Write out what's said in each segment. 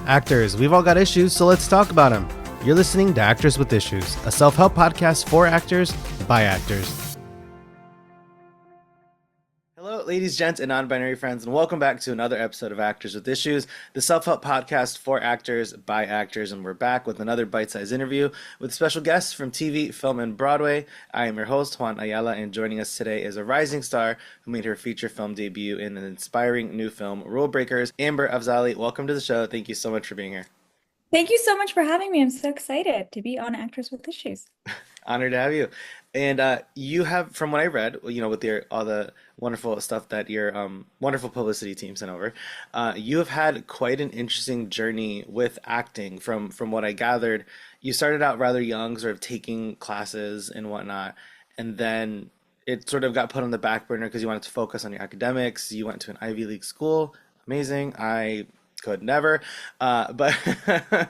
Actors, we've all got issues, so let's talk about them. You're listening to Actors with Issues, a self-help podcast for actors by actors. Hello, ladies, gents, and non-binary friends, and welcome back to another episode of Actors with Issues, the self-help podcast for actors by actors, and we're back with another bite-sized interview with special guests from TV, film, and Broadway. I am your host, Juan Ayala, and joining us today is a rising star who made her feature film debut in an inspiring new film, Rulebreakers, Amber Afzali. Welcome to the show. Thank you so much for being here. Thank you so much for having me. I'm so excited to be on Actors with Issues. Honored to have you. And you have, from what I read, with your all the wonderful stuff that your wonderful publicity team sent over, you have had quite an interesting journey with acting. From what I gathered, you started out rather young, sort of taking classes and whatnot, and then it sort of got put on the back burner because you wanted to focus on your academics. You went to an Ivy League school. Amazing. I could never, but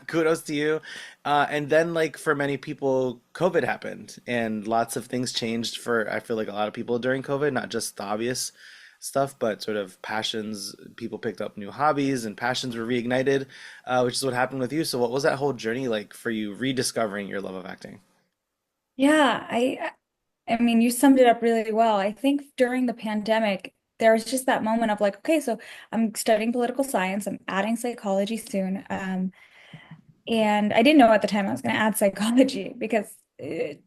kudos to you. And then, like for many people, COVID happened, and lots of things changed for I feel like a lot of people during COVID, not just the obvious stuff, but sort of passions. People picked up new hobbies, and passions were reignited, which is what happened with you. So, what was that whole journey like for you, rediscovering your love of acting? Yeah, I mean, you summed it up really well. I think during the pandemic, there was just that moment of like, okay, so I'm studying political science, I'm adding psychology soon. And I didn't know at the time I was going to add psychology because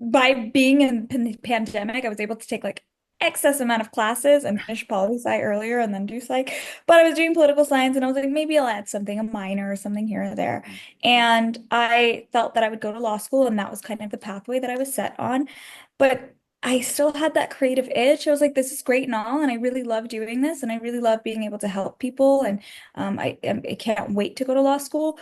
by being in the pandemic, I was able to take like excess amount of classes and finish poli sci earlier and then do psych. But I was doing political science and I was like, maybe I'll add something, a minor or something here or there. And I felt that I would go to law school and that was kind of the pathway that I was set on. But I still had that creative itch. I was like, this is great and all, and I really love doing this, and I really love being able to help people. And I can't wait to go to law school,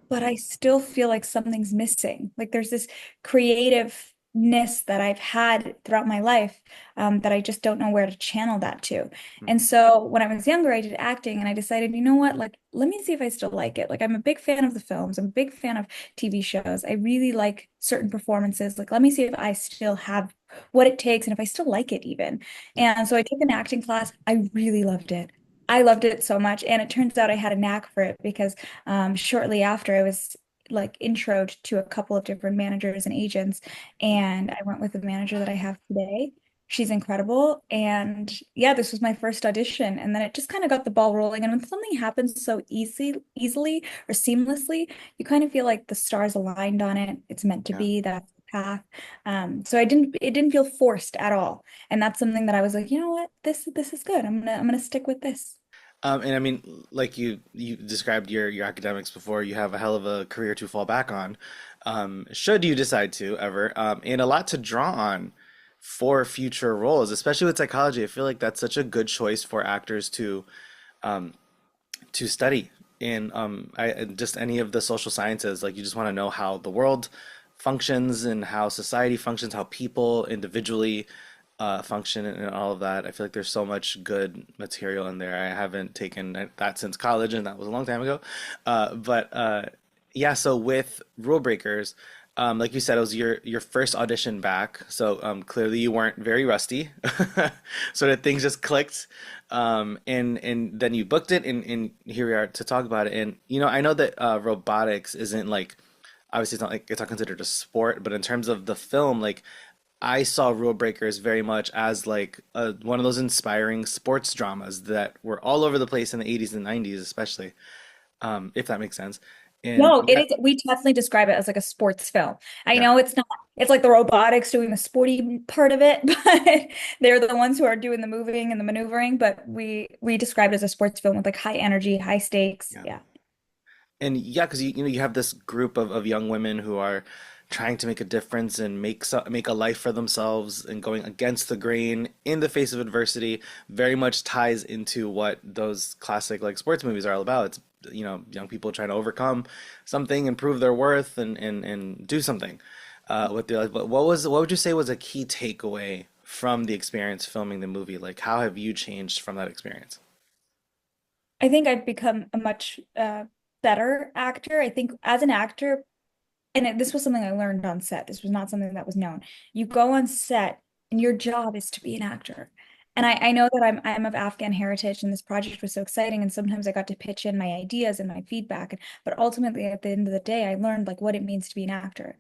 but I still feel like something's missing. Like there's this creativeness that I've had throughout my life that I just don't know where to channel that to. And so when I was younger, I did acting and I decided, you know what, like, let me see if I still like it. Like, I'm a big fan of the films, I'm a big fan of TV shows. I really like certain performances. Like, let me see if I still have what it takes and if I still like it even. And so I took an acting class. I really loved it. I loved it so much. And it turns out I had a knack for it because shortly after I was like introed to a couple of different managers and agents, and I went with the manager that I have today. She's incredible. And yeah, this was my first audition. And then it just kind of got the ball rolling. And when something happens so easily or seamlessly, you kind of feel like the stars aligned on it. It's meant to Yeah. be, that's the path. So it didn't feel forced at all. And that's something that I was like, you know what, this is good. I'm gonna stick with this. And I mean, like you described your academics before, you have a hell of a career to fall back on, should you decide to ever, and a lot to draw on for future roles, especially with psychology. I feel like that's such a good choice for actors um, to study in just any of the social sciences. Like you just want to know how the world functions and how society functions, how people individually function and all of that. I feel like there's so much good material in there. I haven't taken that since college, and that was a long time ago. But yeah, so with Rule Breakers, like you said, it was your first audition back. So clearly you weren't very rusty. Sort of things just clicked. And then you booked it, and here we are to talk about it. And I know that robotics isn't like obviously it's not considered a sport, but in terms of the film, like I saw Rule Breakers very much as like one of those inspiring sports dramas that were all over the place in the 80s and 90s, especially, if that makes sense. And No, it yeah, is. We definitely describe it as like a sports film. I yeah. know it's not, it's like the robotics doing the sporty part of it, but they're the ones who are doing the moving and the maneuvering. But we describe it as a sports film with like high energy, high stakes. Yeah. Yeah. And yeah, because you have this group of young women who are trying to make a difference and make a life for themselves and going against the grain in the face of adversity very much ties into what those classic like sports movies are all about. It's young people trying to overcome something and prove their worth and do something with their life. But what would you say was a key takeaway from the experience filming the movie? Like how have you changed from that experience? I think I've become a much better actor. I think as an actor, and this was something I learned on set. This was not something that was known. You go on set and your job is to be an actor. And I know that I'm of Afghan heritage and this project was so exciting. And sometimes I got to pitch in my ideas and my feedback. But ultimately at the end of the day, I learned like what it means to be an actor.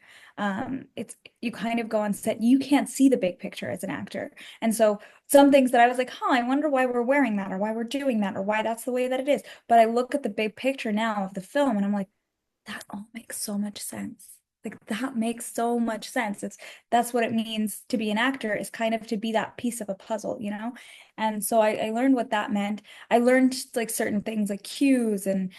It's you kind of go on set, you can't see the big picture as an actor. And so some things that I was like, huh, I wonder why we're wearing that or why we're doing that or why that's the way that it is. But I look at the big picture now of the film and I'm like, that all makes so much sense. Like that makes so much sense. That's what it means to be an actor is kind of to be that piece of a puzzle, you know? And so I learned what that meant. I learned like certain things like cues and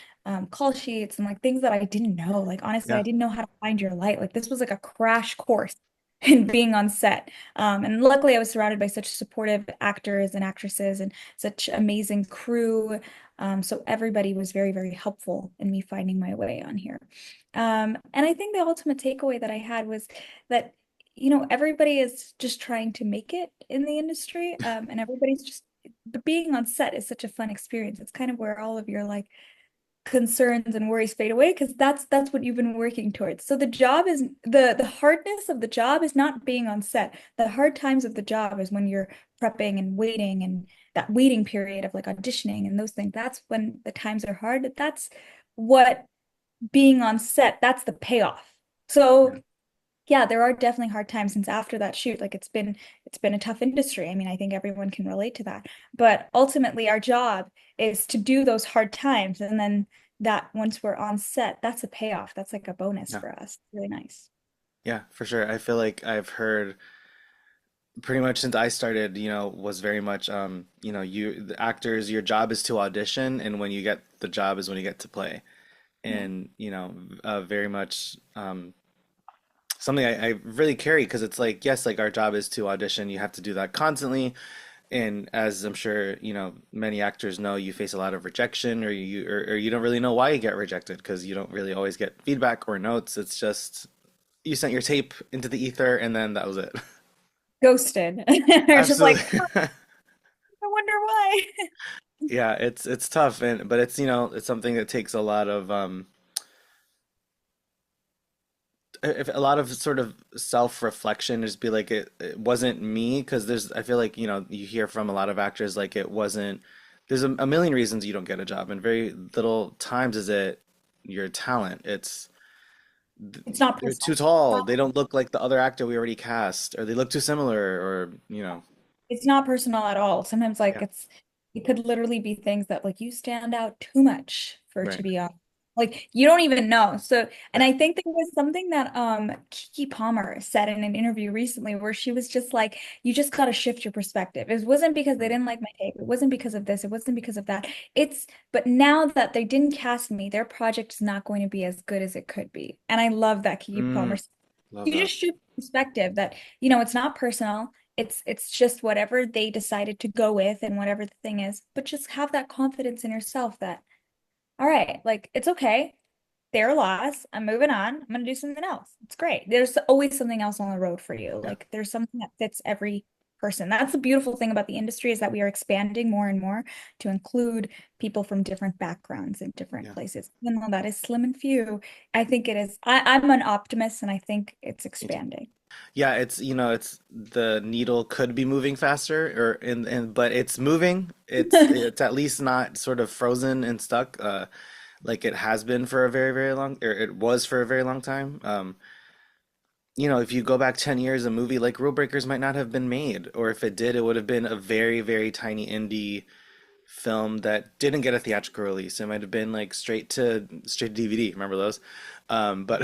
call sheets and like things that I didn't know. Like honestly, I Yeah. didn't know how to find your light. Like this was like a crash course in being on set. And luckily I was surrounded by such supportive actors and actresses and such amazing crew. So everybody was very, very helpful in me finding my way on here. And I think the ultimate takeaway that I had was that, everybody is just trying to make it in the industry. And everybody's just, but being on set is such a fun experience. It's kind of where all of your like concerns and worries fade away because that's what you've been working towards. So the job is the hardness of the job is not being on set. The hard times of the job is when you're prepping and waiting and that waiting period of like auditioning and those things. That's when the times are hard. That's what being on set, that's the payoff. Yeah. So yeah, there are definitely hard times since after that shoot. Like it's been a tough industry. I mean, I think everyone can relate to that. But ultimately our job is to do those hard times and then that once we're on set, that's a payoff. That's like a bonus Yeah. for us. Really nice. Yeah, for sure. I feel like I've heard pretty much since I started, was very much, the actors, your job is to audition, and when you get the job is when you get to play. Yeah. And, very much something I really carry because it's like, yes, like our job is to audition. You have to do that constantly. And as I'm sure, many actors know, you face a lot of rejection or you don't really know why you get rejected because you don't really always get feedback or notes. It's just you sent your tape into the ether and then that was it. Ghosted. They're just Absolutely. like, "Huh, I wonder why." Yeah, it's tough and but it's it's something that takes a lot of if a lot of sort of self-reflection, just be like it wasn't me because there's I feel like you hear from a lot of actors like it wasn't there's a million reasons you don't get a job and very little times is it your talent. It's It's not they're too personal. tall, they don't look like the other actor we already cast, or they look too similar, or It's not personal at all. Sometimes like yeah, it could literally be things that like you stand out too much for it to right, be on. Like you don't even know. So, and yeah, I think there was something that Kiki Palmer said in an interview recently where she was just like, you just got to shift your perspective. It wasn't because they mm, didn't like my take. It wasn't because of this. It wasn't because of that. But now that they didn't cast me, their project is not going to be as good as it could be. And I love that Kiki Palmer. mm, love You that, just shift perspective that, it's not personal. It's just whatever they decided to go with and whatever the thing is, but just have that confidence in yourself that, all right, like it's okay. They're a loss. I'm moving on. I'm gonna do something else. It's great. There's always something else on the road for you. yeah, Like there's something that fits every person. That's the beautiful thing about the industry is that we are expanding more and more to include people from different backgrounds and different yeah, places. Even though that is slim and few, I think it is. I'm an optimist and I think it's me too. expanding. Yeah, it's the needle could be moving faster or but it's moving. It's at least not sort of frozen and stuck like it has been for a very, very long or it was for a very long time. If you go back 10 years, a movie like Rulebreakers might not have been made, or if it did, it would have been a very, very tiny indie film that didn't get a theatrical release. It might have been like straight to DVD. Remember those? But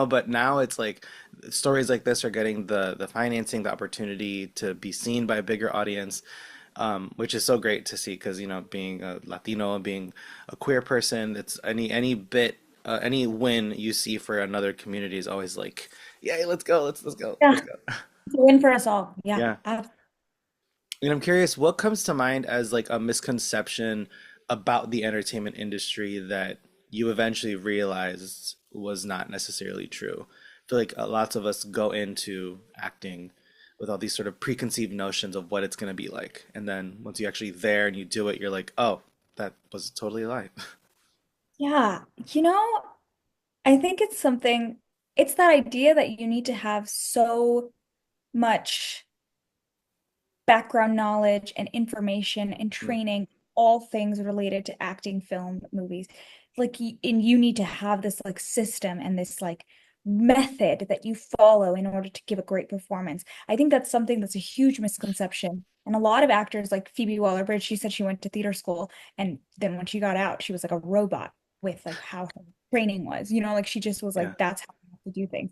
but now it's like stories like this are getting the financing, the opportunity to be seen by a bigger audience, which is so great to see because being a Latino, being a queer person, it's any bit any win you see for another community is always like, yay, let's go, let's go, Yeah, let's go. it's a win for us all. Yeah. Yeah. And I'm curious, what comes to mind as like a misconception about the entertainment industry that you eventually realized was not necessarily true? I feel like lots of us go into acting with all these sort of preconceived notions of what it's going to be like. And then once you're actually there and you do it, you're like, oh, that was totally a lie. Yeah. I think it's that idea that you need to have so much. background knowledge and information and Mm. training, all things related to acting, film, movies. Like, and you need to have this like system and this like method that you follow in order to give a great performance. I think that's something that's a huge misconception. And a lot of actors, like Phoebe Waller-Bridge, she said she went to theater school, and then when she got out, she was like a robot with like how her training was. Like she just was like, Yeah. that's how you have to do things.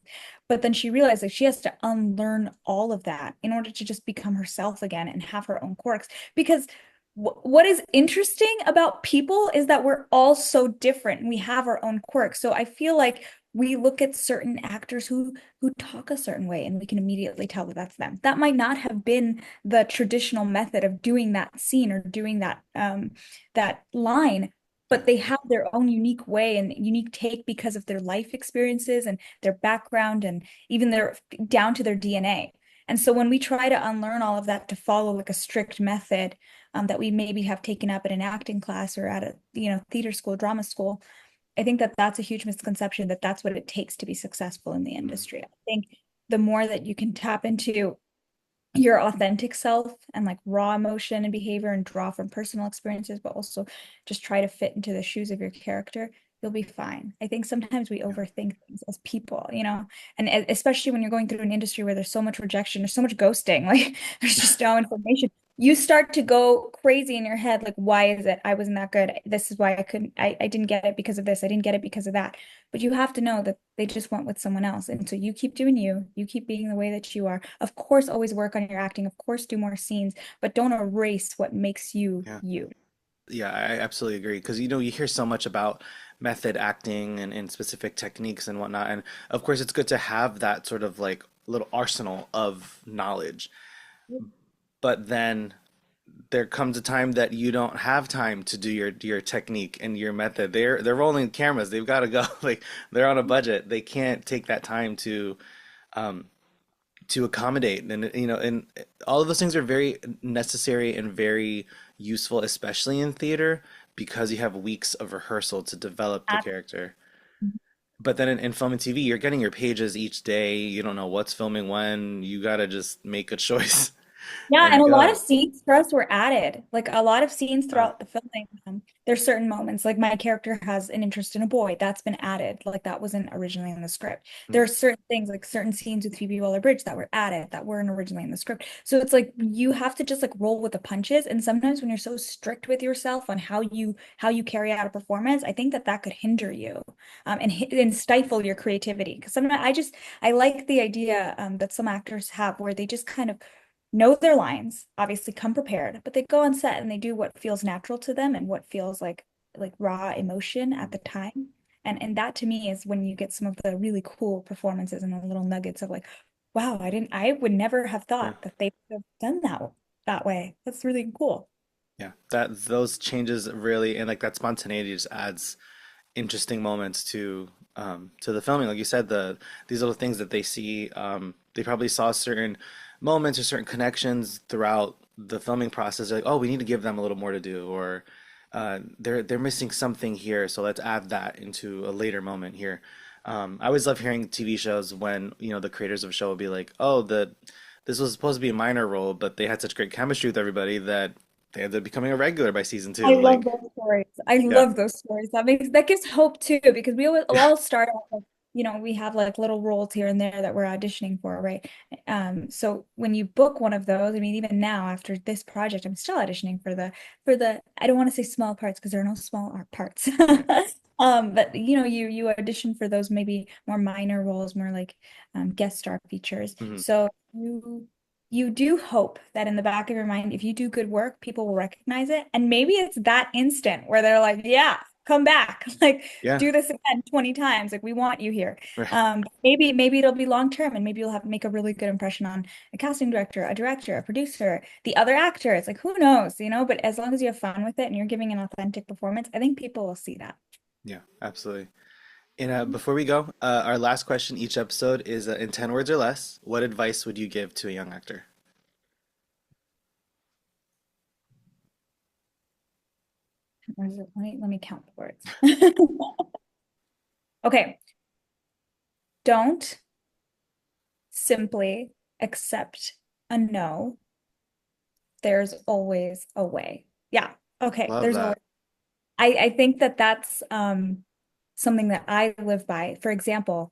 But then she realized like she has to unlearn all of that in order to just become herself again and have her own quirks. Because what is interesting about people is that we're all so different. We have our own quirks. So I feel like we look at certain actors who talk a certain way and we can immediately tell that that's them. That might not have been the traditional method of doing that scene or doing that line, Yeah. but they have their own unique way and unique take because of their life experiences and their background and even their down to their DNA. And so when we try to unlearn all of that to follow like a strict method, that we maybe have taken up at an acting class or at a theater school, drama school, I think that that's a huge misconception that that's what it takes to be successful in the Mm. industry. I think the more that you can tap into your authentic self and like raw emotion and behavior and draw from personal experiences, but also just try to fit into the shoes of your character, you'll be fine. I think sometimes we Yeah. overthink things as people, and especially when you're going through an industry where there's so much rejection, there's so much ghosting, like there's just no information. You start to go crazy in your head, like, why is it I wasn't that good? This is why I couldn't, I didn't get it because of this. I didn't get it because of that. But you have to know that they just went with someone else. And so you keep doing you, you keep being the way that you are. Of course, always work on your acting. Of course, do more scenes, but don't erase what makes you Yeah. you. Yeah, I absolutely agree. Because you hear so much about method acting and specific techniques and whatnot. And of course, it's good to have that sort of like little arsenal of knowledge. But then there comes a time that you don't have time to do your technique and your method. They're rolling cameras. They've got to go. Like they're on a budget. They can't take that time to accommodate. And all of those things are very necessary and very useful, especially in theater, because you have weeks of rehearsal to develop the character. But then in film and TV, you're getting your pages each day. You don't know what's filming when. You gotta just make a choice Yeah, and and a lot go. of scenes for us were added. Like a lot of scenes Uh, throughout the filming, there's certain moments. Like my character has an interest in a boy. That's been added. Like that wasn't originally in the script. There mm, are certain things, like certain scenes with Phoebe Waller-Bridge that were added that weren't originally in the script. So it's like you have to just like roll with the punches. And sometimes when you're so strict with yourself on how you carry out a performance, I think that that could hinder you, and stifle your creativity. Because sometimes I like the idea that some actors have where they just kind of know their lines, obviously come prepared, but they go on set and they do what feels natural to them and what feels like raw emotion at mm, the time. And that to me is when you get some of the really cool performances and the little nuggets of like, wow, I would never have yeah. thought that they would have done that way. That's really cool. Yeah, that those changes really and like that spontaneity just adds interesting moments to the filming. Like you said, these little things that they see, they probably saw certain moments or certain connections throughout the filming process. They're like, oh, we need to give them a little more to do, or they're missing something here, so let's add that into a later moment here. I always love hearing TV shows when the creators of a show will be like, oh, this was supposed to be a minor role, but they had such great chemistry with everybody that they ended up becoming a regular by season I two. love Like, those stories. I yeah, love those stories. That gives hope too, because we all start off with, we have like little roles here and there that we're auditioning for, right? So when you book one of those, I mean, even now after this project, I'm still auditioning for the I don't want to say small parts because there are no small art parts. yeah, But you audition for those maybe more minor roles, more like guest star features. mhm, So you do hope that in the back of your mind, if you do good work, people will recognize it. And maybe it's that instant where they're like, yeah, come back. Like, yeah, do this again 20 times. Like, we want you here. right, Maybe it'll be long term and maybe you'll have make a really good impression on a casting director, a director, a producer, the other actor. It's like, who knows? But as long as you have fun with it and you're giving an authentic performance, I think people will see that. yeah, absolutely. And before we go, our last question each episode is in 10 words or less. What advice would you give to a young actor? Let me count the words. Okay. Don't simply accept a no there's always a way. Yeah. Okay. Love There's always, that. I think that that's something that I live by. For example,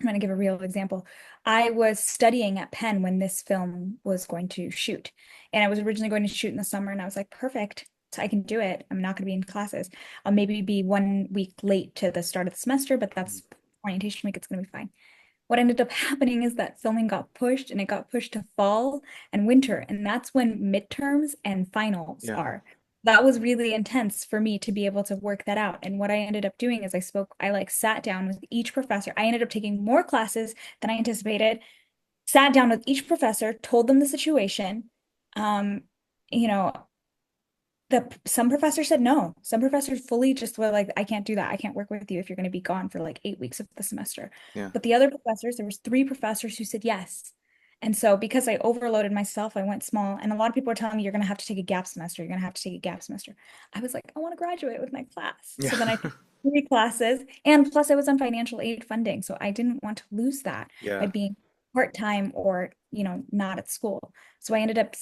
I'm going to give a real example. I was studying at Penn when this film was going to shoot. And I was originally going to shoot in the summer, and I was like, perfect. So I can do it. I'm not going to be in classes. I'll maybe be 1 week late to the start of the semester, but that's orientation week. It's going to be fine. What ended up happening is that filming got pushed, and it got pushed to fall and winter. And that's when midterms and finals Yeah. are. That was really intense for me to be able to work that out. And what I ended up doing is I like sat down with each professor. I ended up taking more classes than I anticipated, sat down with each professor, told them the situation. Um, you know, some professors said no. Some professors fully just were like, I can't do that. I can't work with you if you're going to be gone for like 8 weeks of the semester. Yeah. But the other professors, there was three professors who said yes. And so because I overloaded myself, I went small. And a lot of people are telling me you're going to have to take a gap semester. You're going to have to take a gap semester. I was like, I want to graduate with my class. Yeah. So then I took 3 classes. And plus I was on financial aid funding. So I didn't want to lose that by Yeah. being part-time or, not at school. So I ended up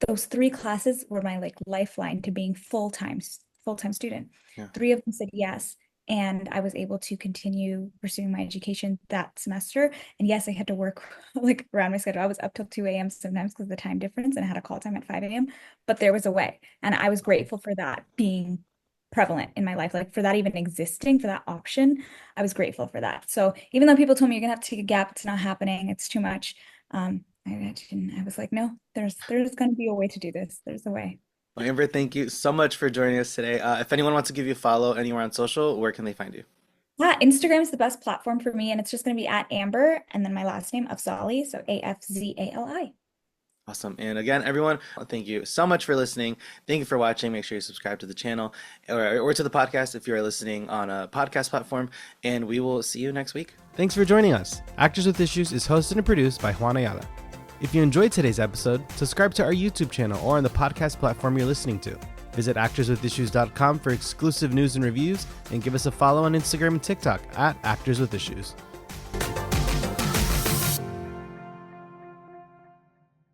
those 3 classes were my like lifeline to being full-time student. Yeah. 3 of them said yes, and I was able to continue pursuing my education that semester. And yes, I had to work like around my schedule. I was up till 2 a.m. sometimes because of the time difference, and I had a call time at 5 a.m. But there was a way, and I was grateful for that being prevalent in my life, like for that even existing, for that option. I was grateful for that. So even though people told me you're gonna have to take a gap, it's not happening, it's too much. I was like, no, there's going to be a way to do this. There's a way. Well, Amber, thank you so much for joining us today. If anyone wants to give you a follow anywhere on social, where can they find you? Yeah, Instagram is the best platform for me, and it's just going to be at Amber and then my last name, Afzali, so Afzali. Awesome. And again, everyone, thank you so much for listening. Thank you for watching. Make sure you subscribe to the channel or to the podcast if you are listening on a podcast platform. And we will see you next week. Thanks for joining us. Actors with Issues is hosted and produced by Juan Ayala. If you enjoyed today's episode, subscribe to our YouTube channel or on the podcast platform you're listening to. Visit actorswithissues.com for exclusive news and reviews, and give us a follow on Instagram and TikTok at Actors with Issues.